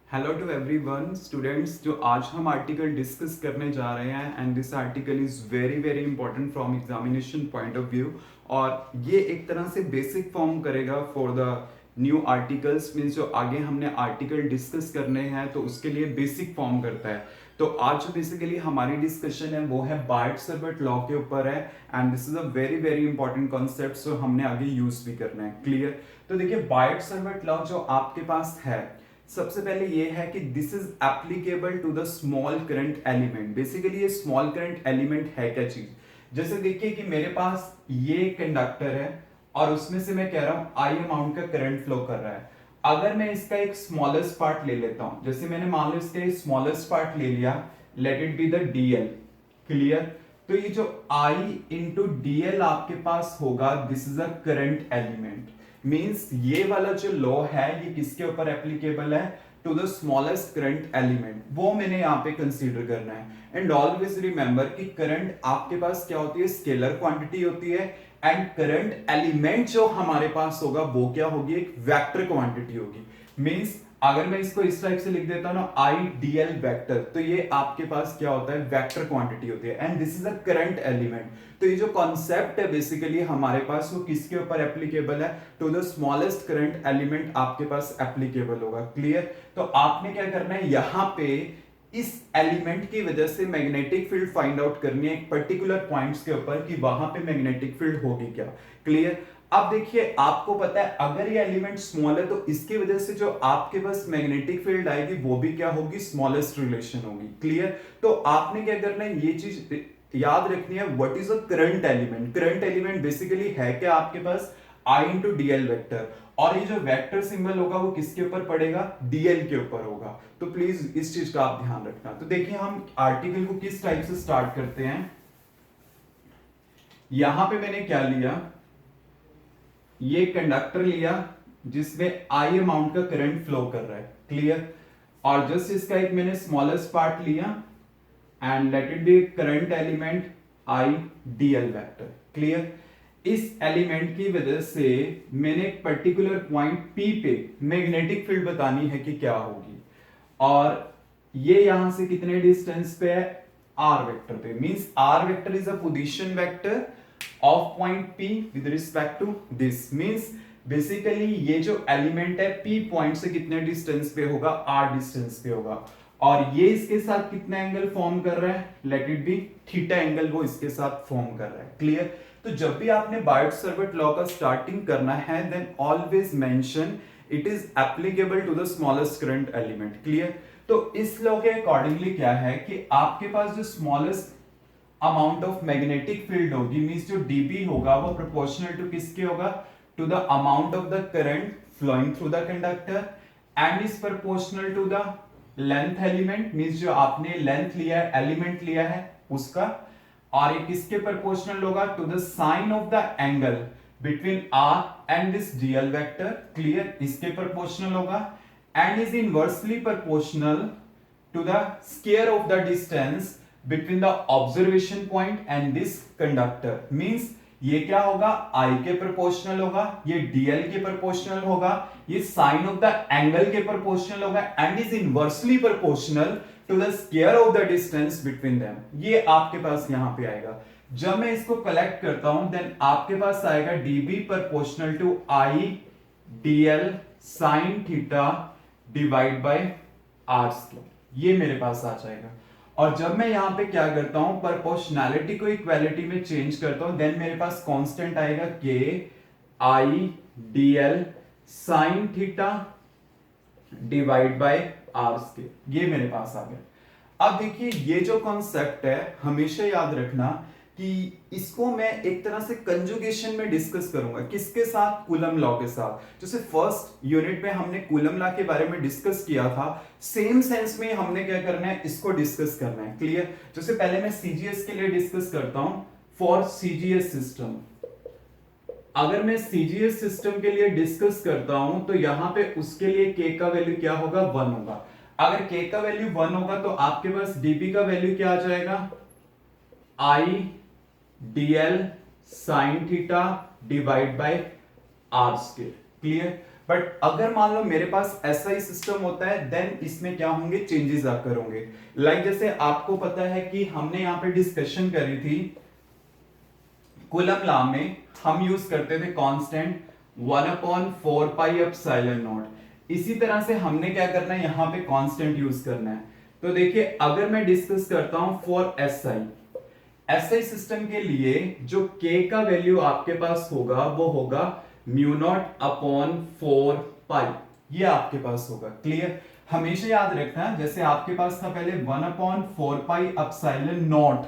Hello to everyone students, जो आज हम आर्टिकल डिस्कस करने जा रहे हैं and this article is very very important from examination point of view. और ये एक तरह से बेसिक फॉर्म करेगा for the new articles. Means जो आगे हमने आर्टिकल डिस्कस करने हैं तो उसके लिए बेसिक फॉर्म करता है। तो आज जो बेसिकली हमारी डिस्कशन है वो है बार्ट-सर्विट लॉ के ऊपर है and this is a very very important concept, so हमने आगे यूज भी करना है। क्लियर? तो देखिए, बार्ट-सर्विट लॉ जो आपके पास है, सबसे पहले ये है कि this is applicable to the small current element. Basically ये स्मॉल करंट एलिमेंट है क्या चीज? जैसे देखिए कि मेरे पास ये कंडक्टर है और उसमें से मैं कह रहा हूं आई अमाउंट का करंट फ्लो कर रहा है। अगर मैं इसका एक स्मॉलेस्ट पार्ट ले लेता हूं, जैसे मैंने मान लो इसका स्मॉलेस्ट पार्ट ले लिया, let it be the DL. Clear? तो ये जो आई इंटू डीएल आपके पास होगा, this is a current element. Means ये वाला जो लॉ है ये किसके ऊपर एप्लीकेबल है? To the smallest current element. वो मैंने यहाँ पे कंसीडर करना है। एंड ऑलवेज रिमेंबर कि करंट आपके पास क्या होती है? स्केलर क्वांटिटी होती है। एंड करंट एलिमेंट जो हमारे पास होगा वो क्या होगी? एक वेक्टर क्वांटिटी होगी। मींस अगर मैं इसको इस टाइप से लिख देता हूं ना, आई डीएल वेक्टर, तो ये आपके पास क्या होता है? वेक्टर क्वांटिटी होती है and this is a current element. तो ये जो कॉन्सेप्ट है बेसिकली हमारे पास, वो किसके ऊपर एप्लीकेबल है? To the smallest current element आपके पास एप्लीकेबल होगा। क्लियर? तो आपने क्या करना है, यहां पे इस एलिमेंट की वजह से मैग्नेटिक फील्ड फाइंड आउट करनी है एक पर्टिकुलर पॉइंट्स के ऊपर कि वहां पे मैग्नेटिक फील्ड होगी क्या। क्लियर? अब देखिए, आपको पता है अगर ये एलिमेंट स्मॉल है तो इसकी वजह से जो आपके पास मैग्नेटिक फील्ड आएगी वो भी क्या होगी? स्मॉलेस्ट रिलेशन होगी। क्लियर? तो आपने क्या करना है, ये चीज याद रखनी है। What is a current element? Current element basically है क्या आपके पास? आई इंटू डीएल वेक्टर। और ये जो वेक्टर सिंबल होगा वो किसके ऊपर पड़ेगा? डीएल के ऊपर होगा। तो प्लीज इस चीज का आप ध्यान रखना। तो देखिए, हम आर्टिकल को किस टाइप से स्टार्ट करते हैं। यहां पे मैंने क्या लिया, ये कंडक्टर लिया जिसमें आई अमाउंट का करंट फ्लो कर रहा है। क्लियर? और जस्ट इसका एक मैंने स्मॉलेस्ट पार्ट लिया and let it be current element I DL vector. Clear? इस एलिमेंट की वजह से मैंने एक पर्टिकुलर पॉइंट पी पे मैग्नेटिक फील्ड बतानी है कि क्या होगी। और ये यहां से कितने डिस्टेंस पे है? आर वेक्टर पे। Means R vector is a position vector of point P with respect to this. Means basically ये जो एलिमेंट है पी पॉइंट से कितने डिस्टेंस पे होगा? आर डिस्टेंस पे होगा। और ये इसके साथ कितना एंगल फॉर्म कर रहा है? Let it be theta angle, वो इसके साथ फॉर्म कर रहा है। क्लियर? तो जब भी आपने बार्ट-सर्विट लॉ का स्टार्टिंग करना है, then always mention it is applicable to the smallest current element. Clear? तो इस लॉ के अकॉर्डिंगली क्या है कि आपके पास जो smallest amount of magnetic field होगी, मींस जो डीबी होगा वो प्रोपोर्शनल टू किसके होगा? To the amount of the current flowing through the conductor and is proportional to the length element. Means जो आपने लेंथ लिया है, एलिमेंट लिया है उसका। और ये किसके प्रोपोर्शनल होगा? To the sine of the angle between R and this dl vector. Clear? इसके प्रोपोर्शनल होगा and is inversely proportional to the square of the distance between the observation point and this conductor। means ये क्या होगा? I के proportional होगा, ये DL के proportional होगा, ये साइन ऑफ द एंगल के प्रोपोर्शनल होगा and is inversely proportional to the square of the distance between them. ये आपके पास यहां पे आएगा। जब मैं इसको कलेक्ट करता हूं देन आपके पास आएगा DB proportional to I DL sine theta divide by are square. ये मेरे पास आ जाएगा। और जब मैं यहां पे क्या करता हूं, प्रोपोर्शनैलिटी को इक्वालिटी में चेंज करता हूं, देन मेरे पास कांस्टेंट आएगा के I dl sine theta divide by are square. ये मेरे पास आ गया। अब देखिए, ये जो कॉन्सेप्ट है हमेशा याद रखना कि इसको मैं एक तरह से कंजुगेशन में डिस्कस करूंगा। किसके साथ? कूलम लॉ के साथ। जैसे फर्स्ट यूनिट में हमने कूलम लॉ के बारे में डिस्कस किया था, सेम सेंस में हमने क्या करना है, इसको डिस्कस करना है। क्लियर? जैसे पहले मैं सीजीएस के लिए डिस्कस करता हूं। फॉर सीजीएस सिस्टम, अगर मैं सीजीएस सिस्टम के लिए डिस्कस करता हूं तो यहां पे उसके लिए के का वैल्यू क्या होगा? 1 होगा। अगर के का वैल्यू 1 होगा तो आपके पास डीबी का वैल्यू क्या आ जाएगा? I dl sine theta divide by are square. Clear? But अगर मान लो मेरे पास ऐसा ही सिस्टम होता है, देन इसमें क्या होंगे, चेंजेस आकर होंगे। लाइक जैसे आपको पता है कि हमने यहाँ पे डिस्कशन करी थी, कूलम लॉ में हम यूज करते थे कांस्टेंट 1/4 पाई एप्सिलॉन नॉट। इसी तरह से हमने क्या करना है, यहाँ पे कांस्टेंट यूज करना है। तो देखिए अगर मैं डिस्कस करता हूं फॉर एसआई सिस्टम के लिए जो के का वैल्यू आपके पास होगा वो होगा म्यू नॉट अपॉन 4 पाई, ये आपके पास होगा। क्लियर, हमेशा याद रखना, जैसे आपके पास था पहले 1/4 पाई एप्सिलॉन नॉट।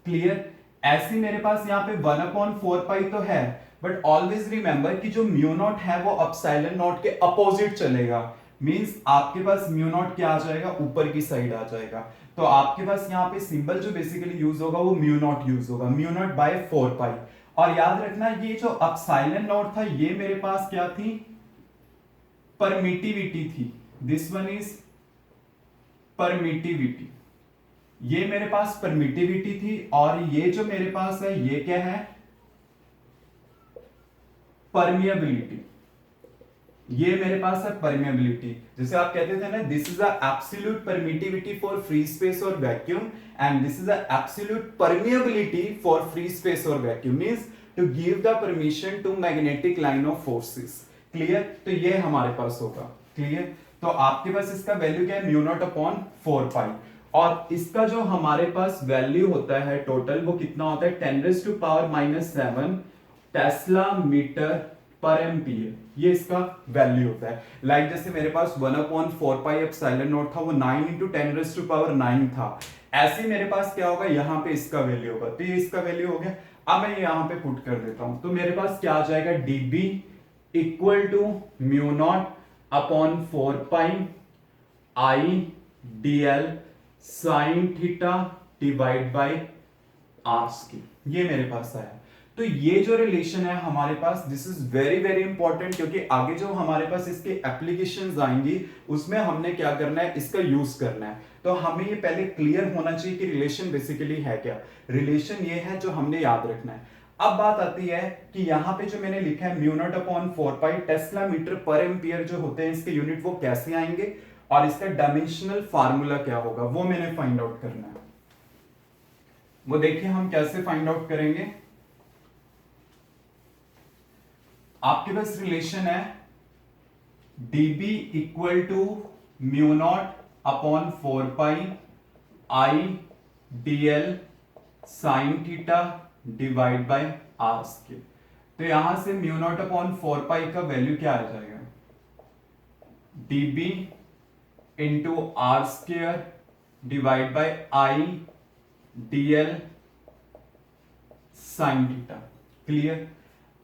क्लियर, ऐसे मेरे पास यहाँ पे 1/4 पाई तो है, बट ऑलवेज रिमेंबर कि जो म्यू नॉट है वो एप्सिलॉन नॉट के अपोजिट चलेगा। मींस आपके पास म्यू नॉट क्या आ जाएगा, ऊपर की साइड आ जाएगा। तो आपके पास यहाँ पे सिंबल जो बेसिकली यूज होगा वो म्यू नॉट यूज होगा, म्यू नॉट बाय 4 पाई। और याद रखना ये जो एप्सिलॉन नॉट था ये मेरे पास क्या थी, परमिटिविटी थी। दिस वन इज परमिटिविटी, ये मेरे पास परमिटिविटी थी। और ये जो मेरे पास है ये क्या है, परमिएबिलिटी। ये मेरे पास है परमिएबिलिटी। जैसे आप कहते थे ना, this is a absolute permittivity for free space और vacuum and this is a absolute permeability for free space और vacuum, means to give the permission to magnetic line of forces. Clear, तो ये हमारे पास होगा। क्लियर, तो आपके पास इसका value क्या है, म्यू नॉट अपॉन 4 पाई। और इसका जो हमारे पास वैल्यू होता है टोटल, वो कितना होता है, 10⁻⁻7 टेस्ला मीटर पर एम्पियर, ये इसका वैल्यू होता है। लाइक जैसे मेरे पास 1/4 पाई एप्सिलॉन नॉट था, वो 9 × 10⁻9 था। ऐसे मेरे पास क्या होगा, यहाँ पे इसका वैल्यू होगा। तो ये इसका वैल्यू हो गया। अब मैं यहाँ पे पुट कर देता हूं, तो मेरे पास क्या आ जाएगा, dB equal to mu naught upon 4 pi I dl sine theta divide by are square, ये मेरे पास आया। तो ये जो रिलेशन है हमारे पास, this is very very important, क्योंकि आगे जो हमारे पास इसके एप्लीकेशंस आएंगी उसमें हमने क्या करना है, इसका यूज करना है। तो हमें ये पहले क्लियर होना चाहिए कि रिलेशन बेसिकली है क्या। रिलेशन ये है जो हमने याद रखना है। अब बात आती है कि यहाँ पे जो मैंने लिखा है म्यू नॉट अपॉन 4 पाई टेस्ला मीटर पर एम्पियर जो होते हैं इसके यूनिट, वो कैसे आएंगे और इसका डायमेंशनल फार्मूला क्या होगा, वो मैंने फाइंड आउट करना है। वो देखिए हम कैसे फाइंड आउट करेंगे। आपके पास रिलेशन है dB equal to mu naught upon 4 pi I dl sine theta divide by are square. तो यहां से म्यू नॉट अपॉन 4 पाई का वैल्यू क्या आ जाएगा, dB into R square divide by I dl sine theta. Clear,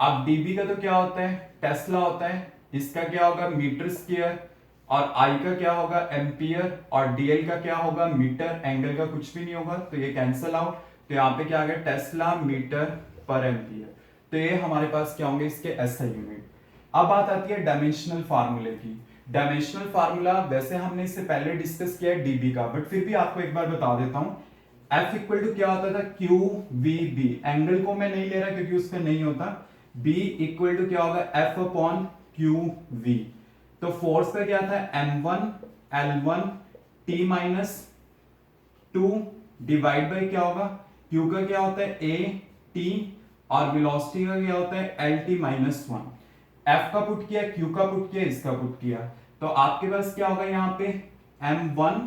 अब dB का तो क्या होता है, टेस्ला होता है, इसका क्या होगा मीटर स्क्वायर, और I का क्या होगा एम्पियर, और dl का क्या होगा मीटर, एंगल का कुछ भी नहीं होगा तो ये कैंसिल आउट। तो यहाँ पे क्या आ गया, टेस्ला मीटर पर एम्पियर। तो ये हमारे पास क्या होंगे, इसके SI यूनिट। अब बात आती है डायमेंशनल फार्मूले की। डायमेंशनल फार्मूला वैसे हमने इससे पहले डिस्कस किया है dB का, बट फिर भी आपको एक बार बता देता हूं। F इक्वल टू क्या होता था, QVB, एंगल को मैं नहीं ले रहा क्योंकि उसका नहीं होता। B इक्वल टू क्या होगा, F अपॉन QV। तो फोर्स का क्या था, M1 L1 T minus 2 divide by क्या होगा, Q का क्या होता है A T, और वेलोसिटी का क्या होता है LT माइनस 1। F का पुट किया, Q का पुट किया, इसका पुट किया, तो आपके पास क्या होगा यहाँ पे M1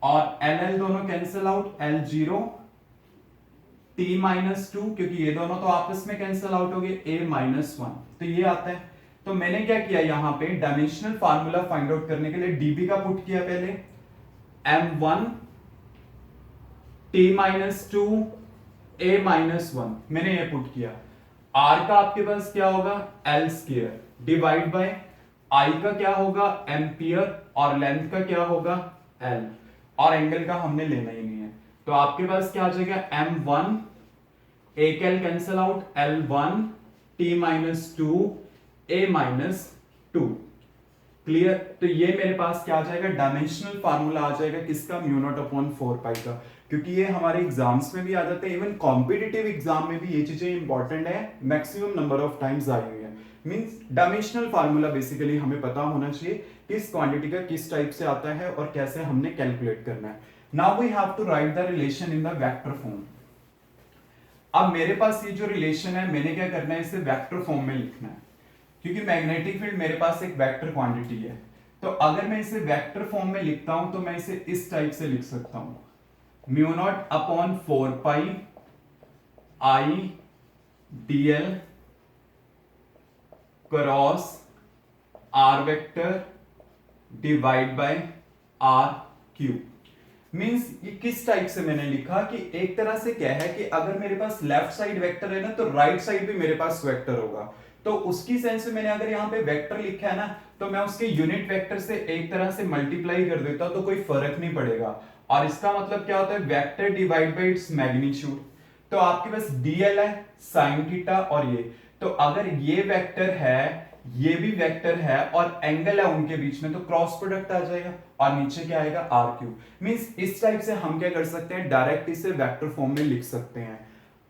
और LL दोनों cancel out, L0 T minus 2, क्योंकि ये दोनों तो आपस में कैंसिल आउट हो गए, A माइनस 1। तो ये आता है। तो मैंने क्या किया, यहाँ पे डायमेंशनल फार्मूला फाइंड आउट करने के लिए dB का पुट किया पहले, M1 T minus 2 A minus 1, मैंने ये पुट किया। R का आपके पास क्या होगा, L square divide bye I का क्या होगा एम्पियर, और लेंथ का क्या होगा L, और एंगल का हमने लेना ही नहीं है। तो आपके पास क्या आ जाएगा, M1 A कैल cancel out, L1 T minus 2 A minus 2। Clear, तो ये मेरे पास क्या आ जाएगा, डायमेंशनल फार्मूला आ जाएगा किसका, म्यू नॉट अपॉन 4 पाई का। क्योंकि ये हमारे एग्जाम्स में भी आ जाते हैं, इवन कॉम्पिटिटिव एग्जाम में भी ये चीजें इंपॉर्टेंट है, maximum number of times I हुई है। मींस डायमेंशनल फार्मूला बेसिकली हमें पता होना चाहिए किस क्वांटिटी का किस टाइप से आता है और कैसे हमने कैलकुलेट करना है। Now we have to write the relation in the vector form. अब मेरे पास ये जो रिलेशन है मैंने क्या करना है, इसे वेक्टर फॉर्म में लिखना है, क्योंकि मैग्नेटिक फील्ड मेरे पास एक वेक्टर क्वांटिटी है। तो अगर मैं इसे वेक्टर फॉर्म में लिखता हूं तो मैं इसे इस टाइप से लिख सकता हूं, mu naught upon 4 pi I dl cross r vector divide by r cube. Means ये किस टाइप से मैंने लिखा कि एक तरह से क्या है कि अगर मेरे पास लेफ्ट साइड वेक्टर है ना तो राइट साइड भी मेरे पास वेक्टर होगा। तो उसकी सेंस में मैंने अगर यहाँ पे वेक्टर लिखा है ना तो मैं उसके यूनिट वेक्टर से एक तरह से मल्टीप्लाई कर देता हूं तो कोई फर्क नहीं पड़ेगा। और इसका मतलब क्या होता है, vector divide by its magnitude. तो आपके पास dl है साइन थीटा और ये, तो अगर ये वेक्टर है ये भी वेक्टर है और एंगल है उनके बीच में तो क्रॉस प्रोडक्ट आ जाएगा और नीचे क्या आएगा आर क्यूब। मींस इस टाइप से हम क्या कर सकते हैं, डायरेक्ट इसे वेक्टर फॉर्म में लिख सकते हैं।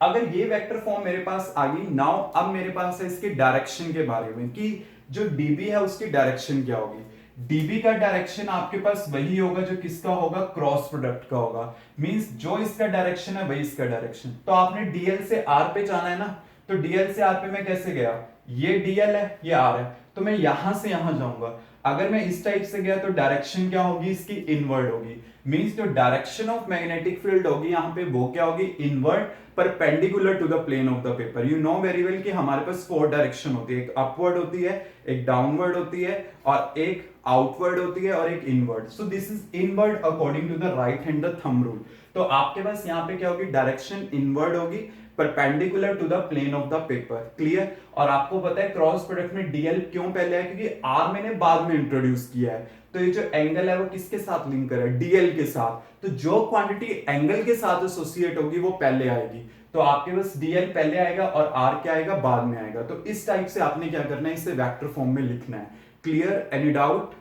अगर ये वेक्टर फॉर्म मेरे पास आ गई, नाउ अब मेरे पास है इसके डायरेक्शन के बारे में कि जो db है उसकी डायरेक्शन क्या होगी। db का डायरेक्शन आपके पास वही होगा जो किसका होगा, क्रॉस प्रोडक्ट का होगा। मींस जो इसका डायरेक्शन है वही इसका डायरेक्शन। तो आपने dl से r पे जाना है ना, तो dl से r पे मैं कैसे गया, ये dl है ये r है, तो मैं यहां से यहां जाऊंगा। अगर मैं इस टाइप से गया तो डायरेक्शन क्या होगी इसकी, इनवर्ड होगी। मींस जो डायरेक्शन ऑफ मैग्नेटिक फील्ड होगी यहाँ पे वो क्या होगी, inward perpendicular to the plane of the paper. You know very well कि हमारे पास 4 डायरेक्शन होती है, एक अपवर्ड होती है, एक डाउनवर्ड होती है और एक आउटवर्ड होती है और एक inward. So this is inward according to the right hand the thumb rule. तो आपके पास यहाँ पे क्या होगी, डायरेक्शन इनवर्ड होगी perpendicular to the plane of the paper. Clear. और आपको पता है क्रॉस प्रोडक्ट में dl क्यों पहले है, क्योंकि r मैंने बाद में इंट्रोड्यूस किया है। तो ये जो एंगल है वो किसके साथ लिंक कर रहा है, dl के साथ। तो जो क्वांटिटी एंगल के साथ एसोसिएट होगी वो पहले आएगी। तो आपके पास dl पहले आएगा और r क्या आएगा बाद में आएगा। तो इस टाइप से आपने क्या करना है, इसे वेक्टर फॉर्म में लिखना है। Clear, any doubt?